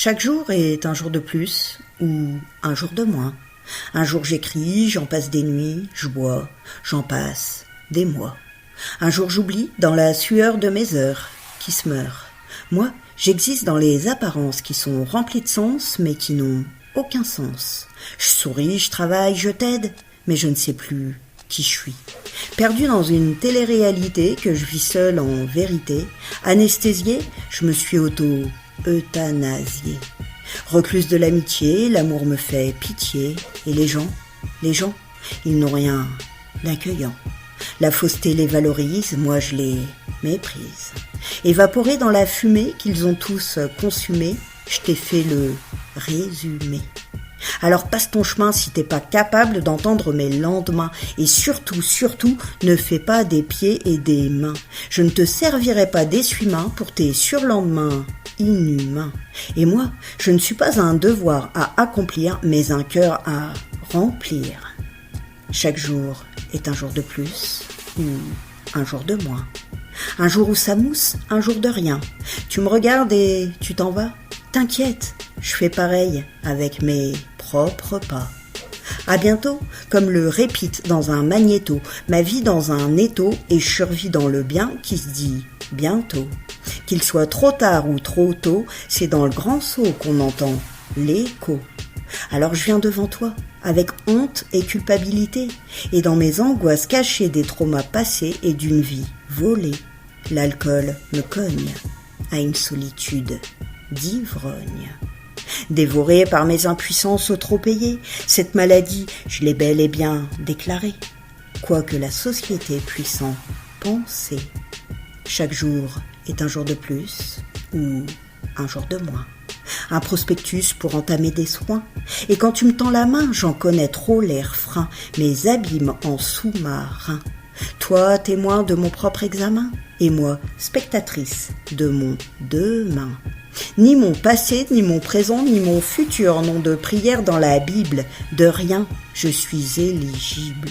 Chaque jour est un jour de plus ou un jour de moins. Un jour j'écris, j'en passe des nuits, je bois, j'en passe des mois. Un jour j'oublie dans la sueur de mes heures qui se meurent. Moi, j'existe dans les apparences qui sont remplies de sens mais qui n'ont aucun sens. Je souris, je travaille, je t'aide, mais je ne sais plus qui je suis. Perdu dans une télé-réalité que je vis seule en vérité, anesthésié, je me suis auto-euthanasié. Recluse de l'amitié, l'amour me fait pitié, et les gens, ils n'ont rien d'accueillant. La fausseté les valorise, moi je les méprise. Évaporés dans la fumée qu'ils ont tous consumée, je t'ai fait le résumé. Alors passe ton chemin si t'es pas capable d'entendre mes lendemains. Et surtout, ne fais pas des pieds et des mains. Je ne te servirai pas d'essuie-main pour tes surlendemains inhumains. Et moi, je ne suis pas un devoir à accomplir, mais un cœur à remplir. Chaque jour est un jour de plus ou un jour de moins. Un jour où ça mousse, un jour de rien. Tu me regardes et tu t'en vas? T'inquiète, je fais pareil avec mes propres pas. À bientôt, comme le répite dans un magnéto, ma vie dans un étau et je survis dans le bien qui se dit bientôt. Qu'il soit trop tard ou trop tôt, c'est dans le grand saut qu'on entend l'écho. Alors je viens devant toi, avec honte et culpabilité, et dans mes angoisses cachées des traumas passés et d'une vie volée, l'alcool me cogne à une solitude d'ivrogne. Dévorée par mes impuissances trop payées, cette maladie, je l'ai bel et bien déclarée, quoique la société puisse en penser. Chaque jour est un jour de plus ou un jour de moins. Un prospectus pour entamer des soins. Et quand tu me tends la main, j'en connais trop l'air frein, mes abîmes en sous-marin. Toi, témoin de mon propre examen, et moi, spectatrice de mon demain. Ni mon passé, ni mon présent, ni mon futur n'ont de prière dans la Bible. De rien, je suis éligible.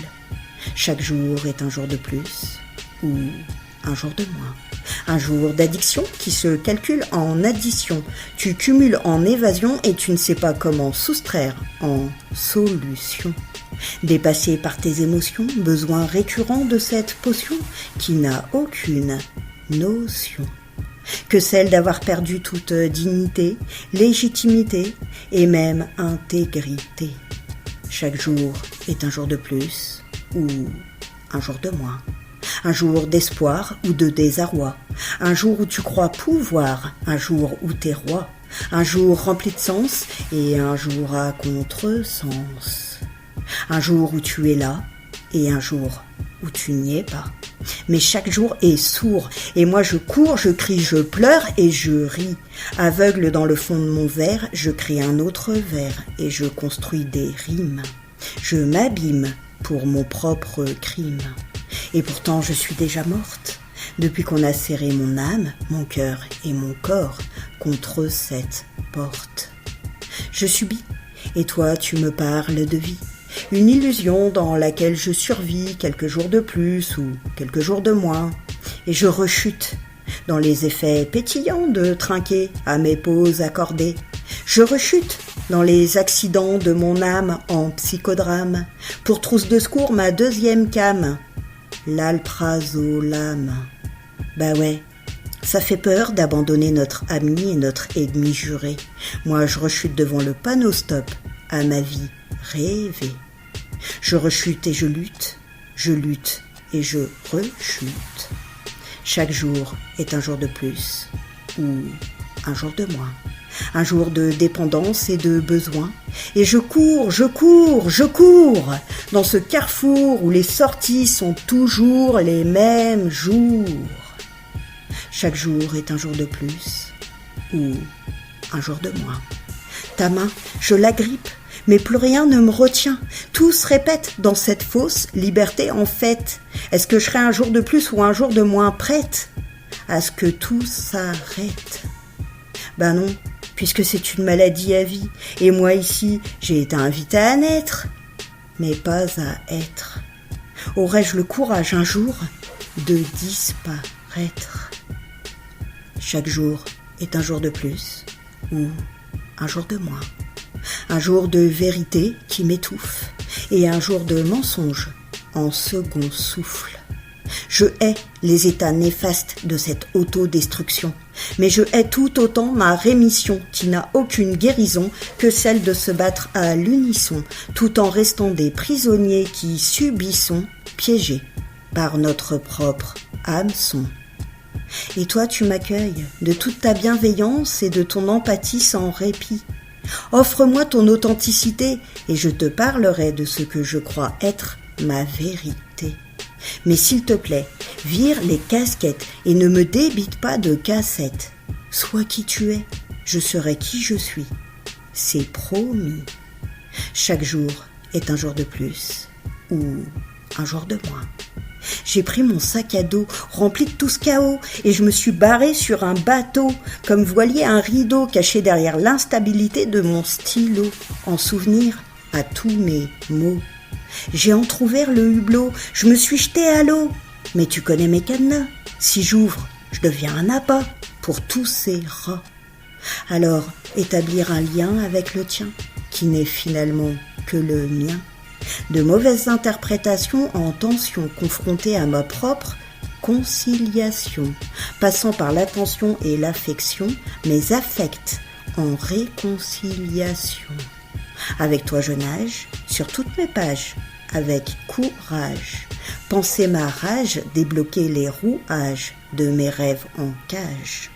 Chaque jour est un jour de plus ou un jour de moins. Un jour d'addiction qui se calcule en addition. Tu cumules en évasion et tu ne sais pas comment soustraire en solution. Dépassé par tes émotions, besoin récurrent de cette potion qui n'a aucune notion que celle d'avoir perdu toute dignité, légitimité et même intégrité. Chaque jour est un jour de plus ou un jour de moins. Un jour d'espoir ou de désarroi. Un jour où tu crois pouvoir, un jour où t'es roi. Un jour rempli de sens et un jour à contresens. Un jour où tu es là et un jour où tu n'y es pas. Mais chaque jour est sourd, et moi je cours, je crie, je pleure et je ris. Aveugle dans le fond de mon verre, je crée un autre verre et je construis des rimes. Je m'abîme pour mon propre crime. Et pourtant je suis déjà morte, depuis qu'on a serré mon âme, mon cœur et mon corps contre cette porte. Je subis, et toi tu me parles de vie. Une illusion dans laquelle je survis quelques jours de plus ou quelques jours de moins. Et je rechute dans les effets pétillants de trinquer à mes pauses accordées. Je rechute dans les accidents de mon âme en psychodrame. Pour trousse de secours, ma deuxième came, l'alprazolam. Bah ouais, ça fait peur d'abandonner notre ami et notre ennemi juré. Moi je rechute devant le panneau stop à ma vie rêver. Je rechute et je lutte et je rechute. Chaque jour est un jour de plus ou un jour de moins. Un jour de dépendance et de besoin. Et je cours dans ce carrefour où les sorties sont toujours les mêmes jours. Chaque jour est un jour de plus ou un jour de moins. Ta main, je l'agrippe, mais plus rien ne me retient. Tout se répète dans cette fausse liberté en fait. Est-ce que je serai un jour de plus ou un jour de moins prête à ce que tout s'arrête? Ben non, puisque c'est une maladie à vie. Et moi ici, j'ai été invitée à naître, mais pas à être. Aurais-je le courage un jour de disparaître? Chaque jour est un jour de plus ou un jour de moins. Un jour de vérité qui m'étouffe et un jour de mensonge en second souffle. Je hais les états néfastes de cette autodestruction, mais je hais tout autant ma rémission qui n'a aucune guérison que celle de se battre à l'unisson, tout en restant des prisonniers qui subissons, piégés par notre propre hameçon. Et toi tu m'accueilles de toute ta bienveillance et de ton empathie sans répit. Offre-moi ton authenticité et je te parlerai de ce que je crois être ma vérité. Mais s'il te plaît, vire les casquettes et ne me débite pas de cassettes. Sois qui tu es, je serai qui je suis. C'est promis. Chaque jour est un jour de plus ou un jour de moins. J'ai pris mon sac à dos rempli de tout ce chaos et je me suis barré sur un bateau comme voilier un rideau caché derrière l'instabilité de mon stylo en souvenir à tous mes mots. J'ai entrouvert le hublot, je me suis jeté à l'eau. Mais tu connais mes cadenas. Si j'ouvre, je deviens un appât pour tous ces rats. Alors, établir un lien avec le tien, qui n'est finalement que le mien. De mauvaises interprétations en tension confrontées à ma propre conciliation, passant par l'attention et l'affection, mes affects en réconciliation. Avec toi je nage sur toutes mes pages, avec courage. Penser ma rage, débloquer les rouages de mes rêves en cage.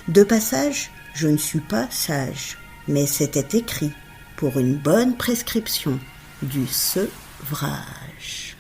De passage, je ne suis pas sage, mais c'était écrit pour une bonne prescription du sevrage.